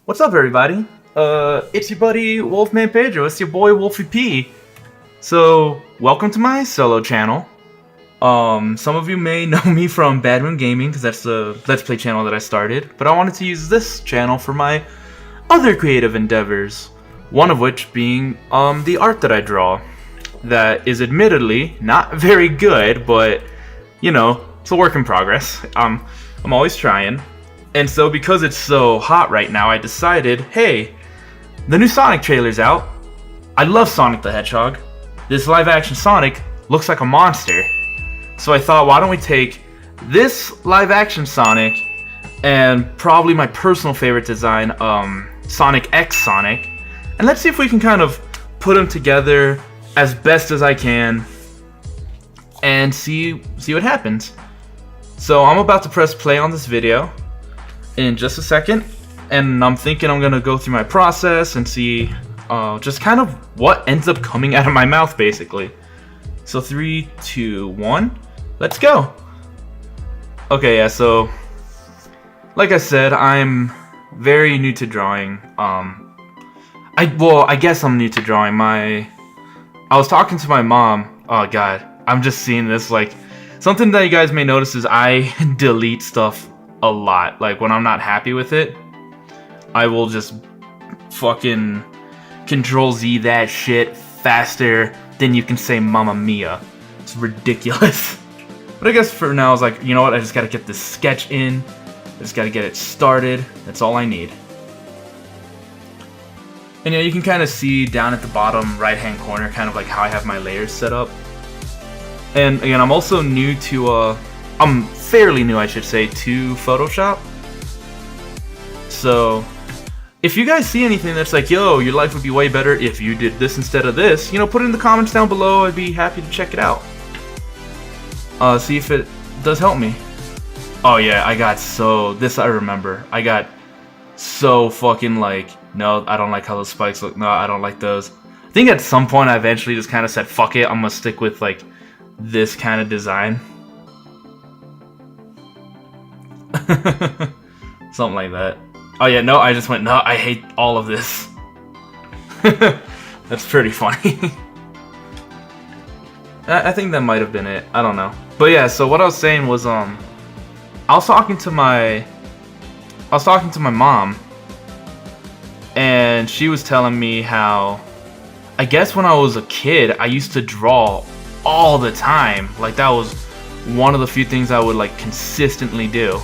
What's up, everybody? It's your buddy Wolfman Pedro. It's your boy Wolfie P. So, welcome to my solo channel. Some of you may know me from Bad Moon Gaming, because that's the Let's Play channel that I started. But I wanted to use this channel for my other creative endeavors. One of which being the art that I draw. That is admittedly not very good, but you know, it's a work in progress. I'm always trying. And so because it's so hot right now, I decided, hey, the new Sonic trailer's out. I love Sonic the Hedgehog. This live action Sonic looks like a monster. So I thought, why don't we take this live action Sonic and probably my personal favorite design, Sonic X Sonic, and let's see if we can kind of put them together as best as I can and see what happens. So I'm about to press play on this video in just a second, and I'm thinking I'm gonna go through my process and see just kind of what ends up coming out of my mouth, basically. So 3, 2, 1, let's go. Okay, yeah, so like I said, I'm very new to drawing. I guess I'm new to drawing. I was talking to my mom. Oh god, I'm just seeing this, like, something that you guys may notice is I delete stuff a lot. Like, when I'm not happy with it, I will just fucking Control Z that shit faster than you can say Mamma Mia. It's ridiculous. But I guess for now, I was like, you know what, I just gotta get this sketch in. I just gotta get it started. That's all I need. And yeah, you can kind of see down at the bottom right hand corner kind of like how I have my layers set up. And again, I'm also new to I'm fairly new, I should say, to Photoshop. So if you guys see anything that's like, yo, your life would be way better if you did this instead of this, you know, put it in the comments down below. I'd be happy to check it out. See if it does help me. Oh yeah, I remember. I got so fucking like, no, I don't like how those spikes look. No, I don't like those. I think at some point I eventually just kind of said, fuck it, I'm gonna stick with like this kind of design. Something like that. Oh yeah, no, I just went, no, I hate all of this. That's pretty funny. I think that might have been it. I don't know. But yeah, so what I was saying was, I was talking to my mom, and she was telling me how, I guess when I was a kid, I used to draw all the time. Like, that was one of the few things I would like consistently do.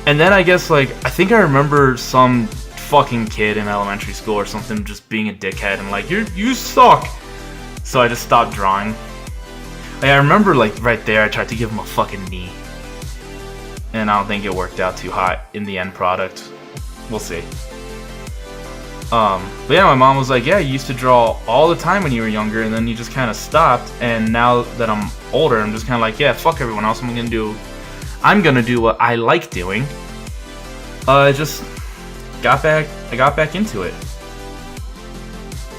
And then I guess, like, I think I remember some fucking kid in elementary school or something just being a dickhead and like, you suck. So I just stopped drawing. Like, I remember, like, right there, I tried to give him a fucking knee. And I don't think it worked out too hot in the end product. We'll see. But yeah, my mom was like, yeah, you used to draw all the time when you were younger, and then you just kind of stopped. And now that I'm older, I'm just kind of like, yeah, fuck everyone else. I'm gonna do what I like doing. I just got back into it.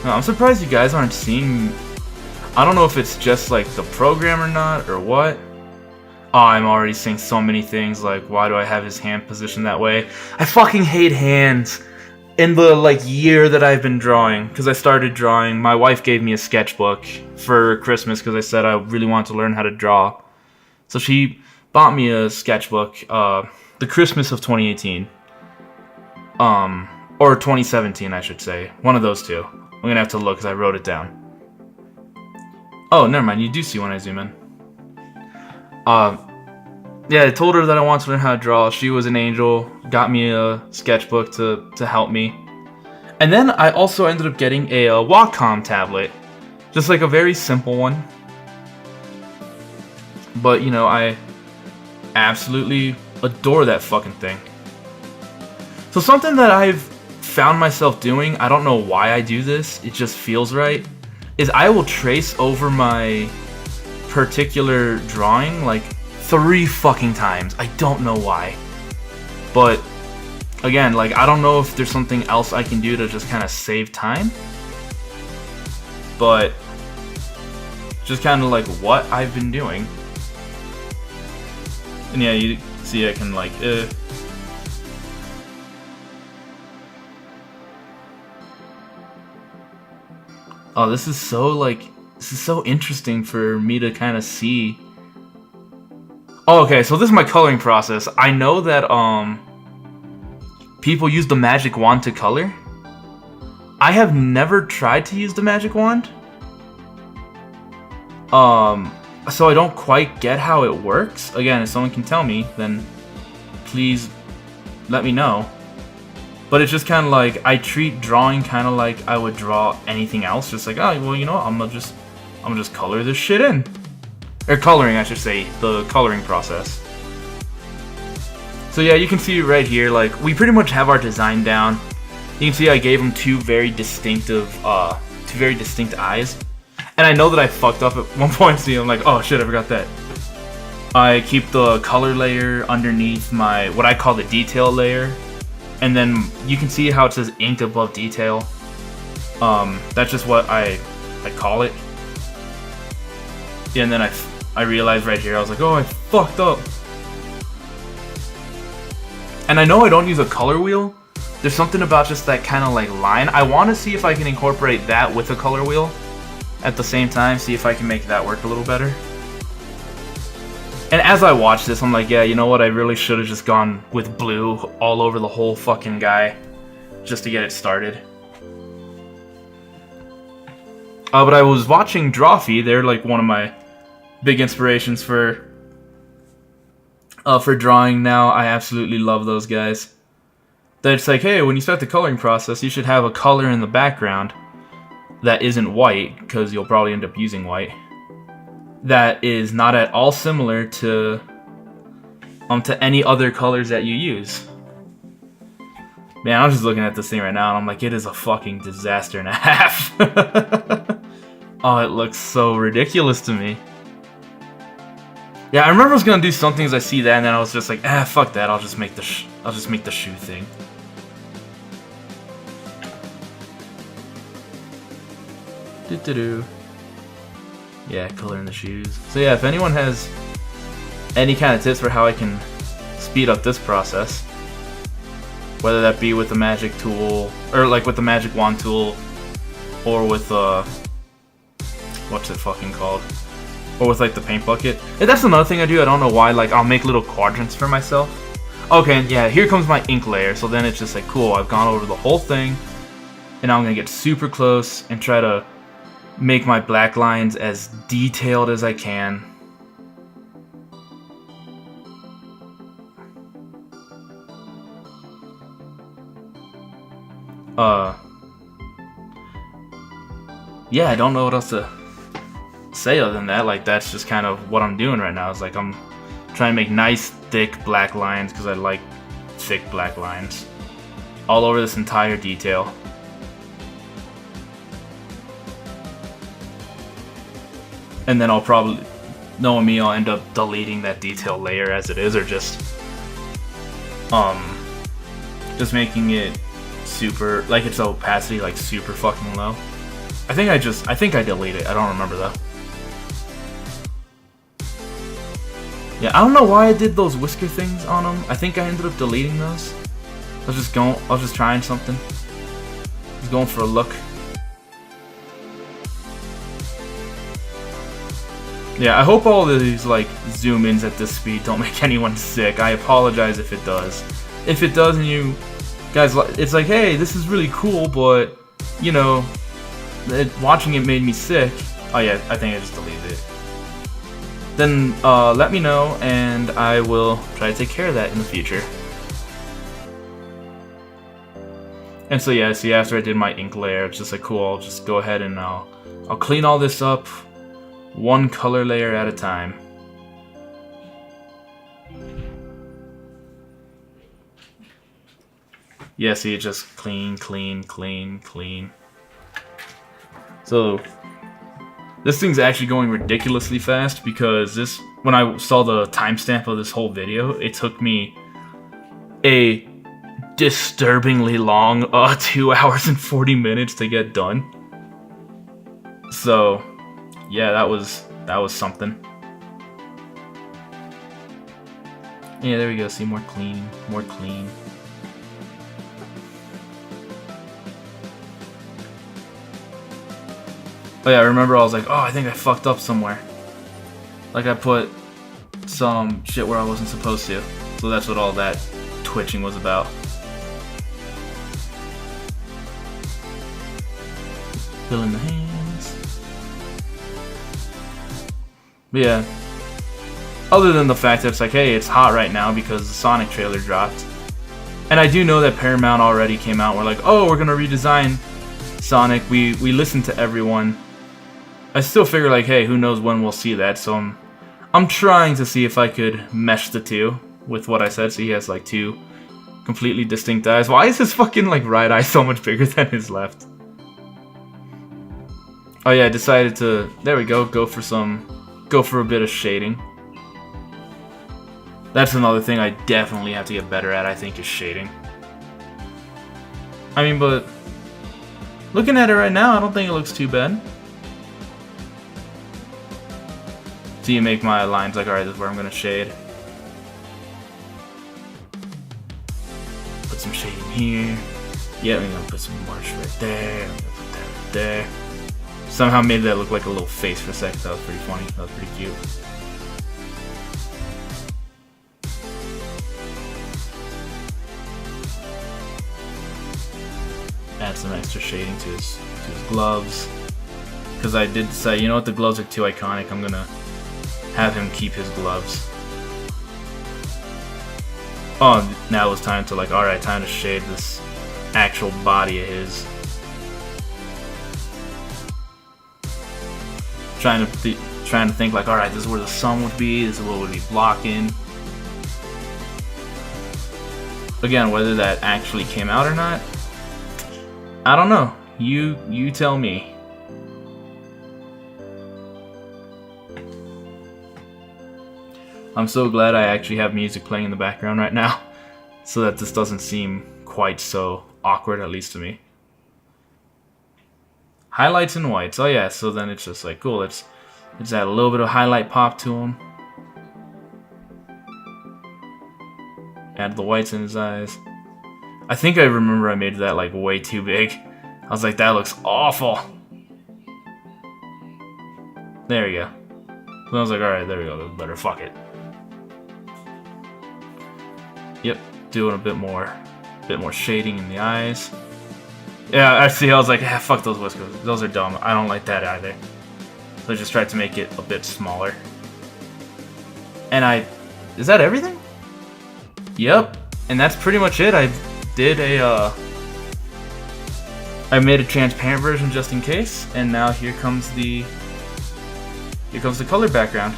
Now, I'm surprised you guys aren't seeing. I don't know if it's just like the program or not, or what. Oh, I'm already seeing so many things, like, why do I have his hand positioned that way? I fucking hate hands. In the, like, year that I've been drawing, because I started drawing, my wife gave me a sketchbook for Christmas, because I said I really wanted to learn how to draw. So she bought me a sketchbook, the Christmas of 2018. Or 2017, I should say. One of those two. I'm gonna have to look, because I wrote it down. Oh, never mind, you do see when I zoom in. Yeah, I told her that I wanted to learn how to draw. She was an angel, got me a sketchbook to help me. And then I also ended up getting a Wacom tablet. Just like a very simple one. But, you know, I absolutely adore that fucking thing. So something that I've found myself doing, I don't know why I do this, it just feels right, is I will trace over my particular drawing like 3 fucking times. I don't know why. But again, like, I don't know if there's something else I can do to just kind of save time. But just kind of like what I've been doing. And yeah, you see I can like Oh, this is so like this is so interesting for me to kind of see. Oh, okay, so this is my coloring process. I know that people use the magic wand to color. I have never tried to use the magic wand. So I don't quite get how it works. Again, if someone can tell me, then please let me know. But it's just kind of like, I treat drawing kind of like I would draw anything else. Just like, oh, well, you know what? I'm gonna just color this shit in. Or coloring, I should say. The coloring process. So yeah, you can see right here, like, we pretty much have our design down. You can see I gave them two very distinct eyes. And I know that I fucked up at one point, see, I'm like, oh shit, I forgot that. I keep the color layer underneath my, what I call the detail layer. And then you can see how it says ink above detail. That's just what I call it. Yeah, and then I realized right here, I was like, oh, I fucked up. And I know I don't use a color wheel. There's something about just that kind of like line. I want to see if I can incorporate that with a color wheel at the same time, see if I can make that work a little better. And as I watch this, I'm like, yeah, you know what? I really should have just gone with blue all over the whole fucking guy just to get it started. But I was watching Drawfee. They're like one of my big inspirations for drawing now. I absolutely love those guys. It's like, hey, when you start the coloring process, you should have a color in the background that isn't white, because you'll probably end up using white, that is not at all similar to any other colors that you use. Man, I'm just looking at this thing right now and I'm like, it is a fucking disaster and a half. Oh, it looks so ridiculous to me. Yeah, I remember I was gonna do something as I see that, and then I was just like, fuck that. I'll just make the shoe thing. Yeah, coloring the shoes. So yeah, if anyone has any kind of tips for how I can speed up this process, whether that be with the magic tool, or like with the magic wand tool, or with what's it fucking called? Or with like the paint bucket. And that's another thing I do. I don't know why. Like, I'll make little quadrants for myself. Okay, and yeah, here comes my ink layer. So then it's just like, cool, I've gone over the whole thing, and now I'm gonna get super close and try to make my black lines as detailed as I can. Yeah, I don't know what else to say other than that. Like, that's just kind of what I'm doing right now. It's like I'm trying to make nice, thick black lines because I like thick black lines all over this entire detail. And then I'll probably, knowing me, I'll end up deleting that detail layer as it is, or just making it super, like its opacity like super fucking low. I think I delete it. I don't remember though. Yeah, I don't know why I did those whisker things on them. I think I ended up deleting those. I was just trying something. I was going for a look. Yeah, I hope all of these like zoom ins at this speed don't make anyone sick. I apologize if it does. If it does and you guys, it's like, hey, this is really cool, but you know, watching it made me sick. Oh yeah, I think I just deleted it. Then let me know and I will try to take care of that in the future. And so yeah, see, after I did my ink layer, it's just like, cool, I'll just go ahead and I'll clean all this up one color layer at a time. Yeah, see, it just clean, clean, clean, clean. So this thing's actually going ridiculously fast because this, when I saw the timestamp of this whole video, it took me a disturbingly long 2 hours and 40 minutes to get done. So yeah, that was something. Yeah, there we go. See, more clean, more clean. Oh yeah, I remember I was like, oh, I think I fucked up somewhere. Like I put some shit where I wasn't supposed to. So that's what all that twitching was about. Fill in the hands. But yeah. Other than the fact that it's like, hey, it's hot right now because the Sonic trailer dropped. And I do know that Paramount already came out. We're like, oh, we're gonna redesign Sonic. We listened to everyone. I still figure like, hey, who knows when we'll see that. So I'm trying to see if I could mesh the two with what I said. So he has like two completely distinct eyes. Why is his fucking like right eye so much bigger than his left? Oh yeah, I decided to, there we go, go for a bit of shading. That's another thing I definitely have to get better at, I think, is shading. I mean, but looking at it right now, I don't think it looks too bad. So you make my lines like, alright, this is where I'm gonna shade. Put some shading here. Yeah, I'm gonna put some marsh right there. I'm gonna put that right there. Somehow made that look like a little face for a second. That was pretty funny. That was pretty cute. Add some extra shading to his gloves. Because I did say, you know what, the gloves are too iconic. I'm gonna have him keep his gloves. Oh, now it's time to like, alright, time to shade this actual body of his. Trying to think like, alright, this is where the sun would be, this is what would be blocking. Again, whether that actually came out or not, I don't know. You tell me. I'm so glad I actually have music playing in the background right now, so that this doesn't seem quite so awkward, at least to me. Highlights and whites. Oh yeah, so then it's just like, cool, let's add a little bit of highlight pop to him. Add the whites in his eyes. I think I remember I made that like way too big. I was like, that looks awful. There we go. So I was like, alright, there we go, that's better, fuck it. Yep, doing a bit more shading in the eyes. Yeah, actually I was like, ah, fuck those whiskers. Those are dumb. I don't like that either. So I just tried to make it a bit smaller. And is that everything? Yep. And that's pretty much it. I made a transparent version just in case, and now here comes the color background.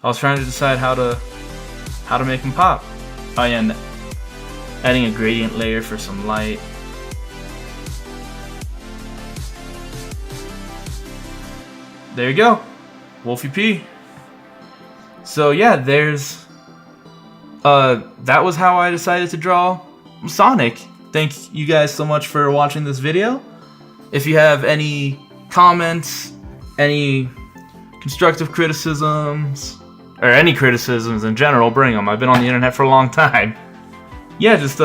I was trying to decide how to make them pop. Oh yeah, and adding a gradient layer for some light. There you go, Wolfie P. So yeah, there's that was how I decided to draw Sonic. Thank you guys so much for watching this video. If you have any comments, any constructive criticisms, or any criticisms in general, bring them. I've been on the internet for a long time. Yeah, just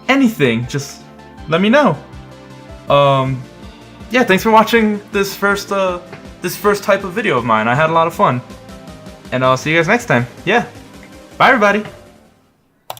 anything, just let me know. Yeah, thanks for watching this first type of video of mine. I had a lot of fun, and I'll see you guys next time. Yeah, bye everybody.